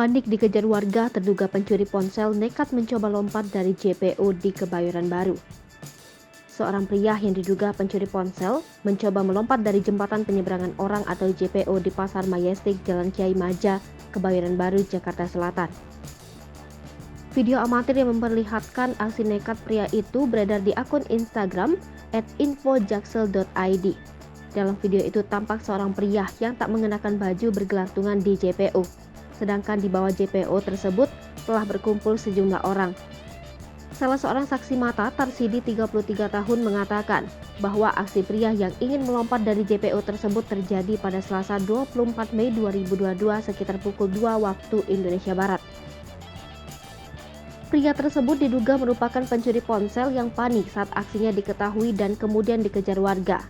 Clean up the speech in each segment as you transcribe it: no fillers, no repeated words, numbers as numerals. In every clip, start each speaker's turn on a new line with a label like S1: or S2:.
S1: Panik dikejar warga, terduga pencuri ponsel nekat mencoba lompat dari JPO di Kebayoran Baru. Seorang pria yang diduga pencuri ponsel mencoba melompat dari jembatan penyeberangan orang atau JPO di Pasar Majestic Jalan Kiai Maja, Kebayoran Baru, Jakarta Selatan. Video amatir yang memperlihatkan aksi nekat pria itu beredar di akun Instagram @infojaksel.id. Dalam video itu tampak seorang pria yang tak mengenakan baju bergelantungan di JPO. Sedangkan di bawah JPO tersebut telah berkumpul sejumlah orang. Salah seorang saksi mata, Tarsidi 33 tahun, mengatakan bahwa aksi pria yang ingin melompat dari JPO tersebut terjadi pada Selasa 24 Mei 2022 sekitar pukul 2 waktu Indonesia Barat. Pria tersebut diduga merupakan pencuri ponsel yang panik saat aksinya diketahui dan kemudian dikejar warga.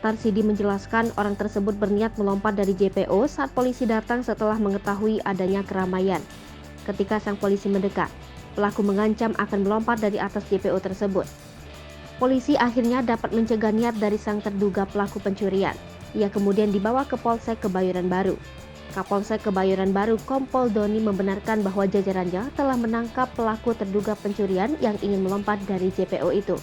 S1: Tarsidi menjelaskan orang tersebut berniat melompat dari JPO saat polisi datang setelah mengetahui adanya keramaian. Ketika sang polisi mendekat, pelaku mengancam akan melompat dari atas JPO tersebut. Polisi akhirnya dapat mencegah niat dari sang terduga pelaku pencurian. Ia kemudian dibawa ke Polsek Kebayoran Baru. Kapolsek Kebayoran Baru Kompol Doni membenarkan bahwa jajarannya telah menangkap pelaku terduga pencurian yang ingin melompat dari JPO itu.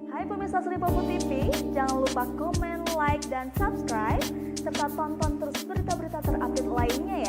S2: Hai pemirsa Sri Popo TV, jangan lupa komen, like, dan subscribe, serta tonton terus berita-berita terupdate lainnya ya.